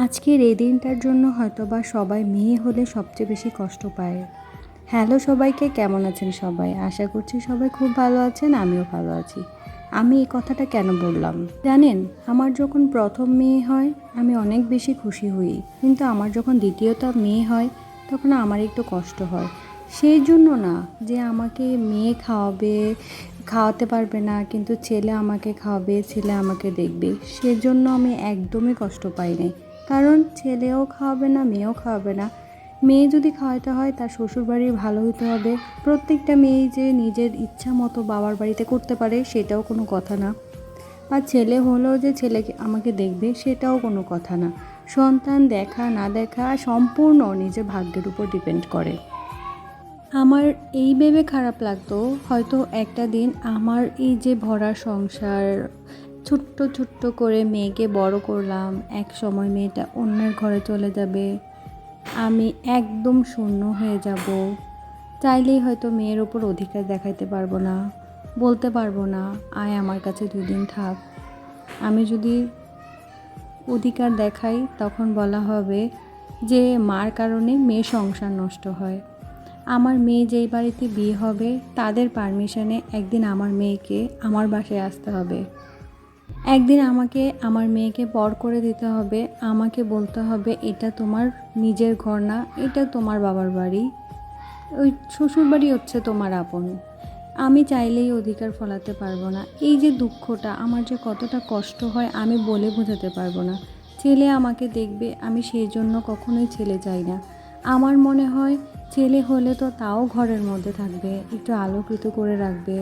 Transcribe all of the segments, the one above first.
আজকের এই দিনটার জন্য হয়তোবা সবাই মেয়ে হলে সবচেয়ে বেশি কষ্ট পায়। হ্যালো সবাইকে, কেমন আছেন সবাই? আশা করছি সবাই খুব ভালো আছেন, আমিও ভালো আছি। আমি এই কথাটা কেন বললাম জানেন? আমার যখন প্রথম মেয়ে হয় আমি অনেক বেশি খুশি হই, কিন্তু আমার যখন দ্বিতীয়টা মেয়ে হয় তখন আমার একটু কষ্ট হয়। সেই জন্য না যে আমাকে মেয়ে খাওয়াতে পারবে না, কিন্তু ছেলে আমাকে খাওয়াবে, ছেলে আমাকে দেখবে, সেজন্য আমি একদমই কষ্ট পাই নাই। কারণ ছেলেও খাওয়াবে না, মেয়েও খাওয়াবে না। মেয়ে যদি খাওয়াতে হয় তার শ্বশুরবাড়ির ভালো হতে হবে। প্রত্যেকটা মেয়ে যে নিজের ইচ্ছা মতো বাবার বাড়িতে করতে পারে সেটাও কোনো কথা না। আর ছেলে হলেও যে ছেলেকে আমাকে দেখবে সেটাও কোনো কথা না। সন্তান দেখা না দেখা সম্পূর্ণ নিজের ভাগ্যের উপর ডিপেন্ড করে। আমার এই ভেবে খারাপ লাগতো, হয়তো একটা দিন আমার এই যে ভরা সংসার, ছোট্ট ছোট্ট করে মেয়েকে বড় করলাম, এক সময় মেয়েটা অন্যের ঘরে চলে যাবে, আমি একদম শূন্য হয়ে যাব। চাইলেই হয়তো মেয়ের ওপর অধিকার দেখাইতে পারবো না, বলতে পারবো না আয় আমার কাছে 2 দিন থাক। আমি যদি অধিকার দেখাই তখন বলা হবে যে মার কারণে মেয়ে সংসার নষ্ট হয়। আমার মেয়ে যেই বাড়িতে বিয়ে হবে তাদের পারমিশনে একদিন আমার মেয়েকে আমার বাসায় আসতে হবে। একদিন আমাকে আমার মেয়েকে পর করে দিতে হবে, আমাকে বলতে হবে এটা তোমার নিজের ঘর না, এটা তোমার বাবার বাড়ি, ওই শ্বশুর বাড়ি হচ্ছে তোমার আপন। আমি চাইলেই অধিকার ফলাতে পারবো না। এই যে দুঃখটা আমার যে কতটা কষ্ট হয় আমি বলে বোঝাতে পারবো না। ছেলে আমাকে দেখবে, আমি সেই জন্য কখনোই ছেলে চাই না। আমার মনে হয় ছেলে হলে তো তাও ঘরের মধ্যে থাকবে, একটু আলোকিত করে রাখবে,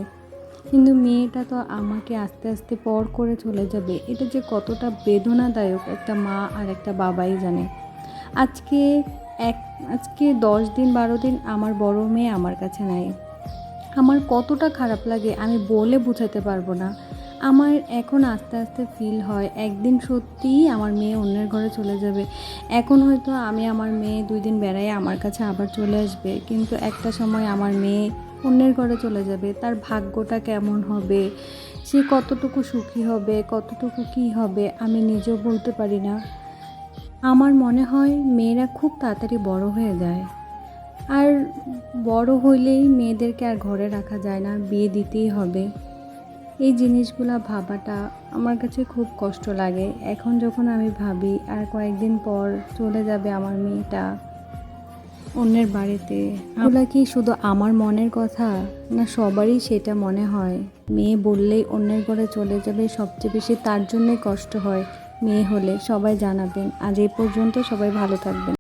কিন্তু মেয়েটা তো আমাকে আস্তে আস্তে পর করে চলে যাবে। এটা যে কতটা বেদনাদায়ক একটা মা আর একটা বাবাই জানে। আজকে এক আজকে 10 দিন 12 দিন আমার বড় মেয়ে আমার কাছে নাই। আমার কতটা খারাপ লাগে আমি বলে বোঝাতে পারবো না। আমার এখন আস্তে আস্তে ফিল হয় একদিন সত্যিই আমার মেয়ে অন্যের ঘরে চলে যাবে। এখন হয়তো আমি আমার মেয়ে 2 দিন বেড়াই আমার কাছে আবার চলে আসবে, কিন্তু একটা সময় আমার মেয়ে অন্যের ঘরে চলে যাবে। তার ভাগ্যটা কেমন হবে, সে কতটুকু সুখী হবে, কতটুকু কী হবে আমি নিজেও বলতে পারি না। আমার মনে হয় মেয়েরা খুব তাড়াতাড়ি বড় হয়ে যায়, আর বড় হইলেই মেয়েদেরকে আর ঘরে রাখা যায় না, বিয়ে দিতেই হবে। এই জিনিসগুলা ভাবাটা আমার কাছে খুব কষ্ট লাগে। এখন যখন আমি ভাবি আর কয়েকদিন পর চলে যাবে আমার মেয়েটা অন্যের বাড়িতে, এগুলা কি শুধু আমার মনের কথা, না সবারই সেটা মনে হয়? মেয়ে বললেই অন্যের ঘরে চলে যাবে, সবচেয়ে বেশি তার জন্যই কষ্ট হয় মেয়ে হলে। সবাই জানাবেন। আজ এই পর্যন্ত, সবাই ভালো থাকবেন।